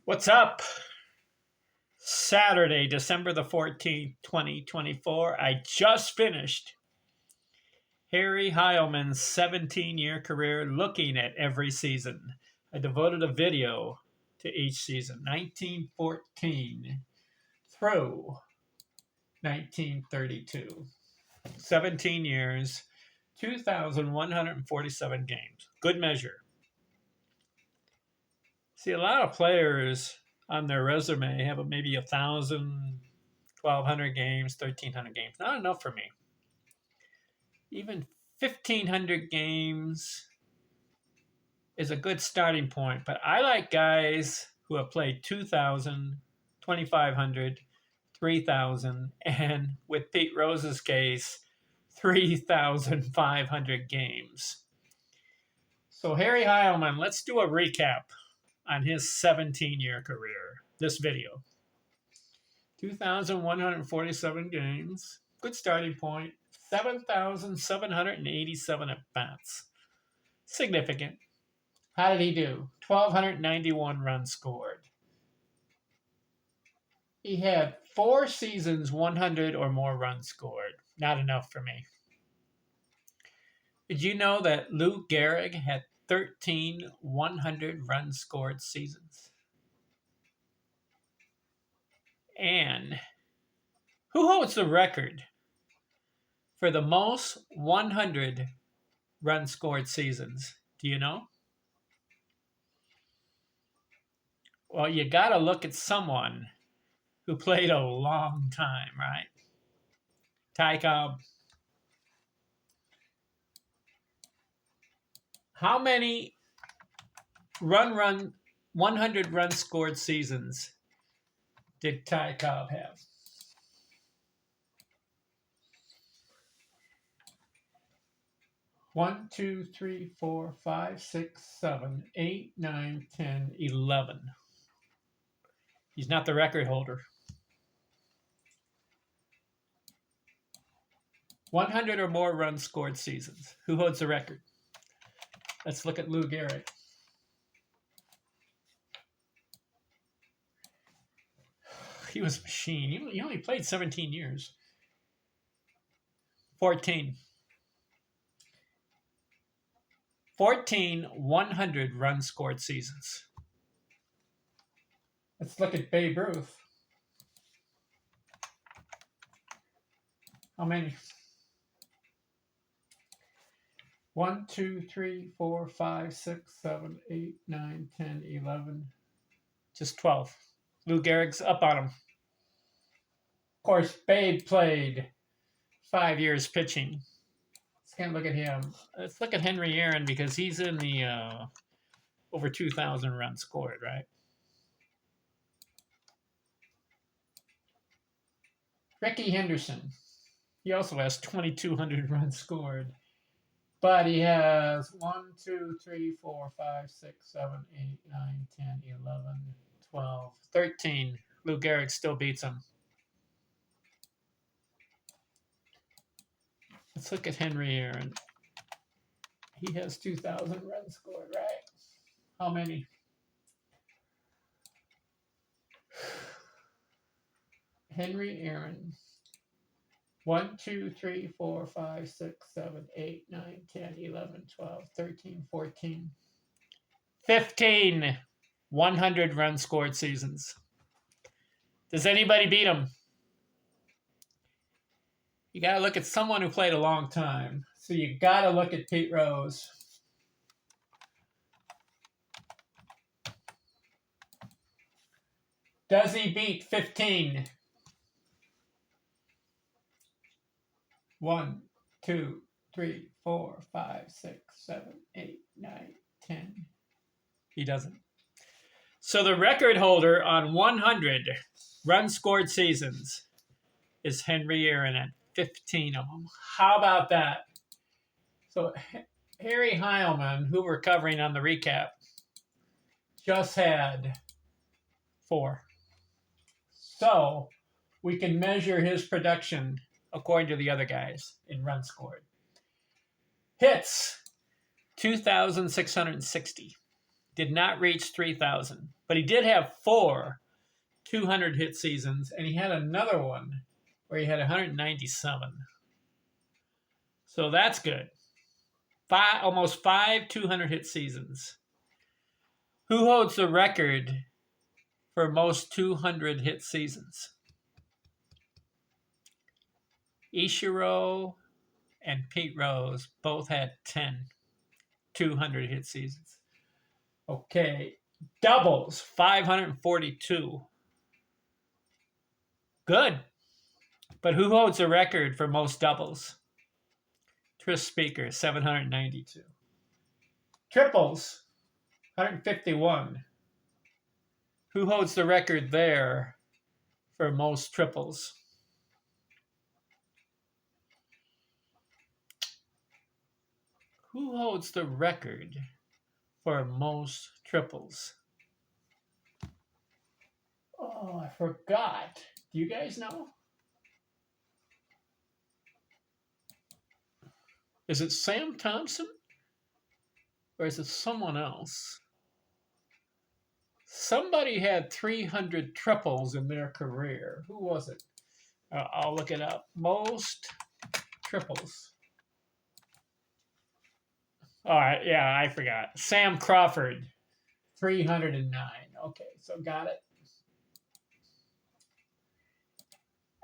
What's up? Saturday, December the 14th, 2024. I just finished Harry Heilmann's 17-year career looking at every season. I devoted a video to each season, 1914 through 1932. 17 years, 2,147 games. Good measure. See, a lot of players on their resume have maybe 1,000, 1,200 games, 1,300 games. Not enough for me. Even 1,500 games is a good starting point, but I like guys who have played 2,000, 2,500, 3,000, and with Pete Rose's case, 3,500 games. So Harry Heilmann, let's do a recap on his 17-year career. This video. 2,147 games. Good starting point. 7,787 at bats. Significant. How did he do? 1,291 runs scored. He had 4 seasons, 100 or more runs scored. Not enough for me. Did you know that Lou Gehrig had 13 100 runs scored seasons? And who holds the record for the most 100 run scored seasons? Do you know? Well, you got to look at someone who played a long time, right? Ty Cobb. How many 100 run scored seasons did Ty Cobb have? One, 2, 3, 4, 5, 6, 7, 8, 9, 10, 11. He's not the record holder. 100 or more runs scored seasons. Who holds the record? Let's look at Lou Gehrig. He was a machine. He only played 17 years. 14 100 run scored seasons. Let's look at Babe Ruth. How many? 1, 2, 3, 4, 5, 6, 7, 8, 9, 10, 11. Just 12. Lou Gehrig's up on him. Of course, Babe played 5 years pitching. Let's kind of look at him. Let's look at Henry Aaron because he's in the over 2,000 runs scored, right? Ricky Henderson. He also has 2,200 runs scored. But he has 1, 2, 3, 4, 5, 6, 7, 8, 9, 10, 11, 12, 13. Lou Gehrig still beats him. Let's look at Henry Aaron. He has 2,000 runs scored, right? How many? Henry Aaron. 1, 2, 3, 4, 5, 6, 7, 8, 9, 10, 11, 12, 13, 14. 15 100 run scored seasons. Does anybody beat him? You got to look at someone who played a long time. So you got to look at Pete Rose. Does he beat 15? 1, 2, 3, 4, 5, 6, 7, 8, 9, 10. He doesn't. So the record holder on 100 run scored seasons is Henry Aaron at 15 of them. How about that? So Harry Heilmann, who we're covering on the recap, just had 4. So we can measure his production according to the other guys in runs scored. Hits, 2,660. did not reach 3,000, but he did have 4 200-hit seasons, and he had another one where he had 197. So that's good. Almost 5 200-hit seasons. Who holds the record for most 200-hit seasons? Ichiro and Pete Rose both had 10 200-hit seasons. Okay, doubles, 542. Good. But who holds the record for most doubles? Tris Speaker, 792. Triples, 151. Who holds the record there for most triples? Who holds the record for most triples? Oh, I forgot. Do you guys know? Is it Sam Thompson? Or is it someone else? Somebody had 300 triples in their career. Who was it? I'll look it up. Most triples. All right, yeah, I forgot. Sam Crawford, 309. Okay, so got it.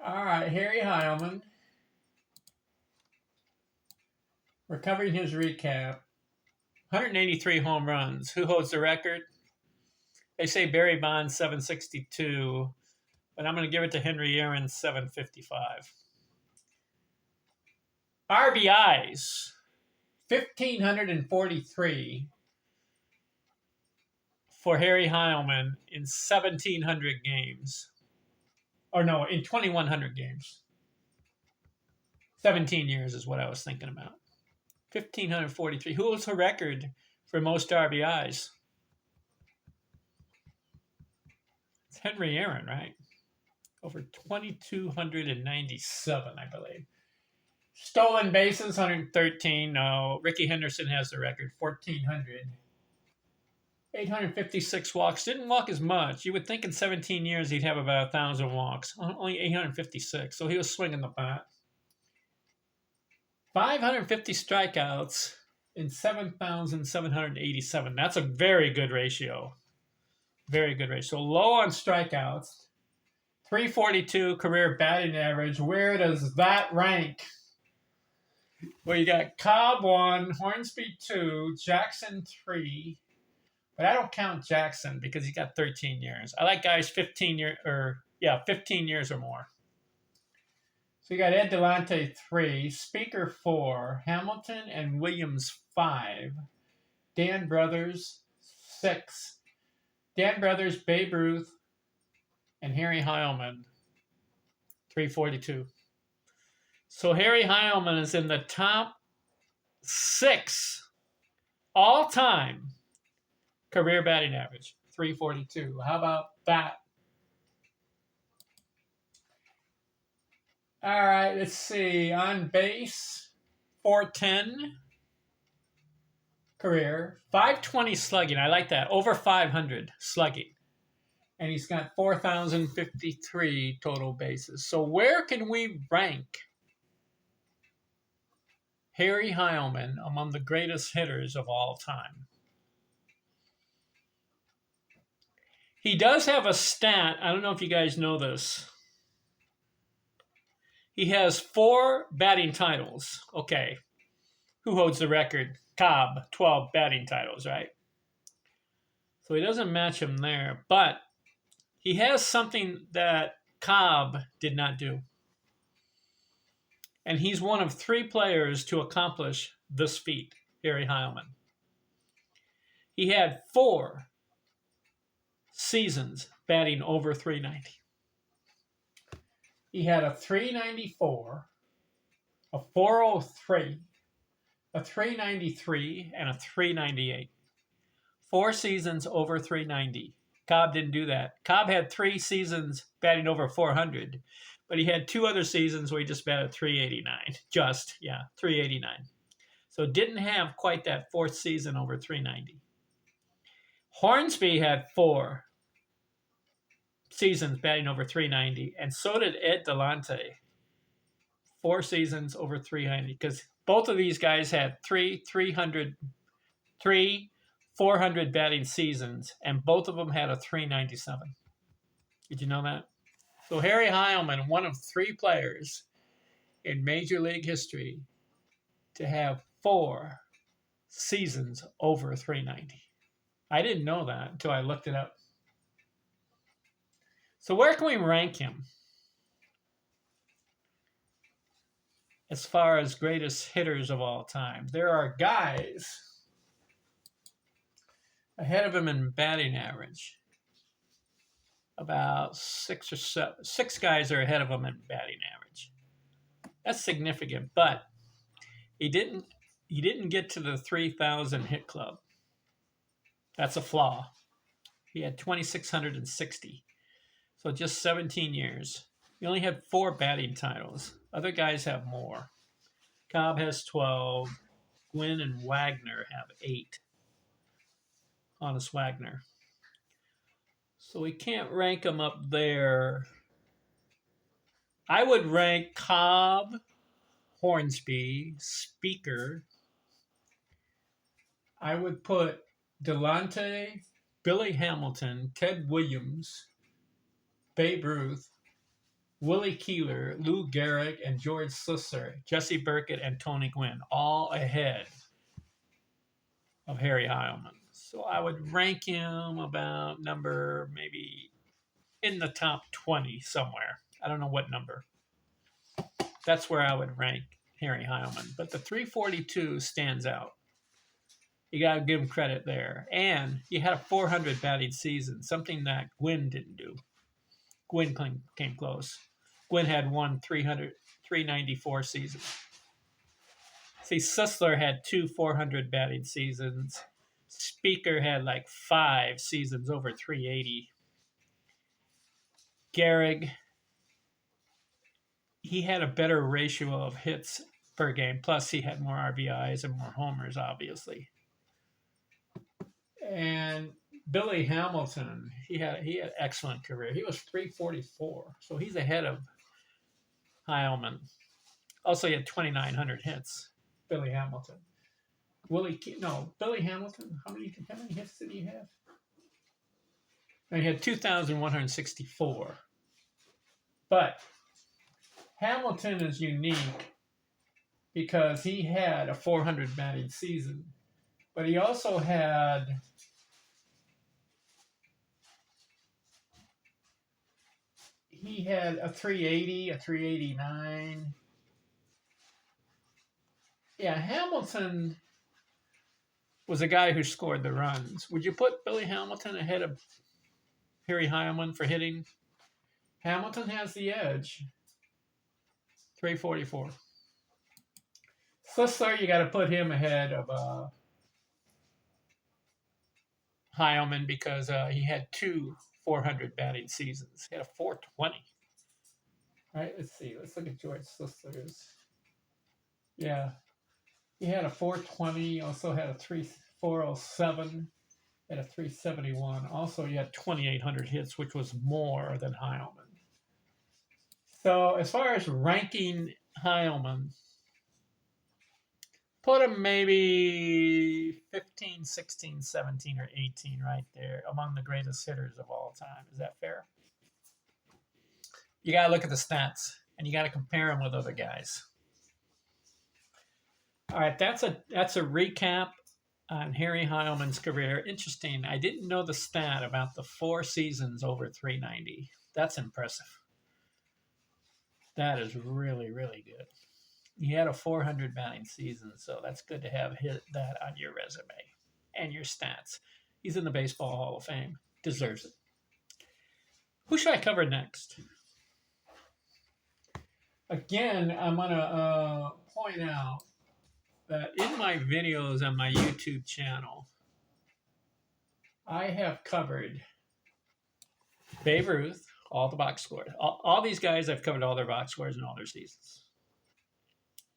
All right, Harry Heilmann. We're covering his recap. 183 home runs. Who holds the record? They say Barry Bonds, 762, but I'm going to give it to Henry Aaron, 755. RBIs, 1,543 for Harry Heilmann in 1,700 games. Or no, in 2,100 games. 17 years is what I was thinking about. 1,543. Who holds the record for most RBIs? It's Henry Aaron, right? Over 2,297, I believe. Stolen bases, 113. No, Ricky Henderson has the record, 1,400. 856 walks. Didn't walk as much. You would think in 17 years he'd have about 1,000 walks. Only 856, so he was swinging the bat. 550 strikeouts in 7,787. That's a very good ratio. Very good ratio. So low on strikeouts. 342 career batting average. Where does that rank? Well, you got Cobb 1, Hornsby 2, Jackson 3. But I don't count Jackson because he got 13 years. I like guys 15 years or more. So you got Ed Delante 3, Speaker 4, Hamilton and Williams 5, Dan Brothers 6, Dan Brothers, Babe Ruth, and Harry Heilmann 342. So Harry Heilmann is in the top 6 all-time career batting average, 342. How about that? All right, let's see. On base, 410 career, 520 slugging. I like that. Over 500 slugging. And he's got 4,053 total bases. So where can we rank Harry Heilmann among the greatest hitters of all time? He does have a stat. I don't know if you guys know this. He has 4 batting titles. Okay. Who holds the record? Cobb, 12 batting titles, right? So he doesn't match him there. But he has something that Cobb did not do. And he's one of 3 players to accomplish this feat, Harry Heilmann. He had 4 seasons batting over 390. He had a 394, a 403, a 393, and a 398. 4 seasons over 390. Cobb didn't do that. Cobb had 3 seasons batting over 400, but he had 2 other seasons where he just batted 389. 389. So didn't have quite that 4th season over 390. Hornsby had 4 seasons batting over 390, and so did Ed Delante. 4 seasons over 390, because both of these guys had 400 batting seasons, and both of them had a 397. Did you know that? So Harry Heilmann, one of 3 players in Major League history to have 4 seasons over 390. I didn't know that until I looked it up. So where can we rank him as far as greatest hitters of all time? There are guys ahead of him in batting average. About 6 or 7. 6 guys are ahead of him in batting average. That's significant, but he didn't get to the 3,000 hit club. That's a flaw. He had 2,660. So just 17 years. He only had 4 batting titles. Other guys have more. Cobb has 12. Gwynn and Wagner have 8. Honest Wagner. So we can't rank them up there. I would rank Cobb, Hornsby, Speaker. I would put Delante, Billy Hamilton, Ted Williams, Babe Ruth, Willie Keeler, Lou Gehrig, and George Sisler, Jesse Burkett, and Tony Gwynn, all ahead of Harry Heilmann. So I would rank him about number maybe in the top 20 somewhere. I don't know what number. That's where I would rank Harry Heilmann. But the 342 stands out. You got to give him credit there. And he had a 400 batting season, something that Gwynn didn't do. Gwynn came close. Gwynn had 394 seasons. See, Sisler had 2 400 batting seasons. Speaker had like 5 seasons over 380. Gehrig, he had a better ratio of hits per game. Plus, he had more RBIs and more homers, obviously. And Billy Hamilton, he had an excellent career. He was 344, so he's ahead of Heilmann. Also, he had 2,900 hits. Billy Hamilton. Billy Hamilton. How many hits did he have? And he had 2,164. But Hamilton is unique because he had a 400 batting season, but he also had a 380, a 389. Yeah, Hamilton was a guy who scored the runs. Would you put Billy Hamilton ahead of Harry Heilmann for hitting? Hamilton has the edge. 344. Sisler, you got to put him ahead of Heilmann because he had 2 400 batting seasons. He had a 420. All right, let's see. Let's look at George Sisler's. Yeah. He had a 420, also had a 407, and a 371. Also, he had 2,800 hits, which was more than Heilmann. So, as far as ranking Heilmann, put him maybe 15, 16, 17, or 18 right there among the greatest hitters of all time. Is that fair? You got to look at the stats, and you got to compare them with other guys. All right, that's a recap on Harry Heilmann's career. Interesting. I didn't know the stat about the 4 seasons over 390. That's impressive. That is really, really good. He had a 400 batting season, so that's good to have that on your resume and your stats. He's in the Baseball Hall of Fame. Deserves it. Who should I cover next? Again, I'm going to point out that in my videos on my YouTube channel, I have covered Babe Ruth, all the box scores. All these guys, I've covered all their box scores and all their seasons.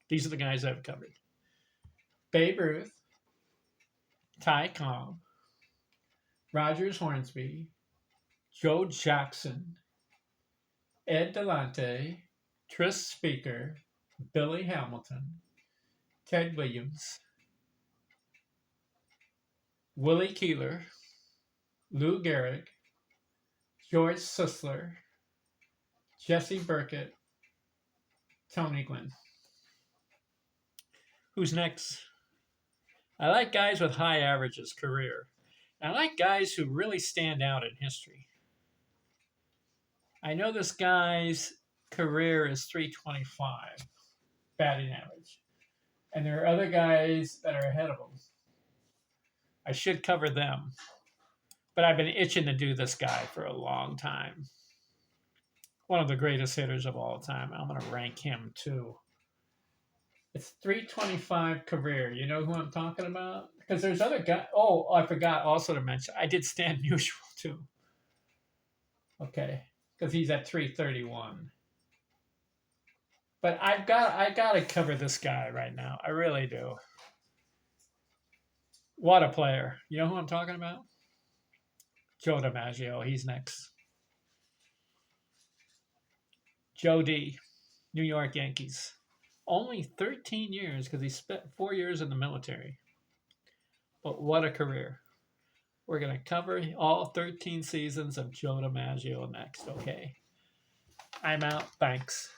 These are the guys I've covered. Babe Ruth, Ty Cobb, Rogers Hornsby, Joe Jackson, Ed Delante, Tris Speaker, Billy Hamilton, Ted Williams, Willie Keeler, Lou Gehrig, George Sisler, Jesse Burkett, Tony Gwynn. Who's next? I like guys with high averages career. I like guys who really stand out in history. I know this guy's career is 325 batting average. And there are other guys that are ahead of him. I should cover them. But I've been itching to do this guy for a long time. One of the greatest hitters of all time. I'm going to rank him too. It's 325 career. You know who I'm talking about? Because there's other guys. Oh, I forgot also to mention. I did Stan Musial too. Okay. Because he's at 331. But I got to cover this guy right now. I really do. What a player. You know who I'm talking about? Joe DiMaggio. He's next. Joe D. New York Yankees. Only 13 years because he spent 4 years in the military. But what a career. We're going to cover all 13 seasons of Joe DiMaggio next, okay? I'm out. Thanks.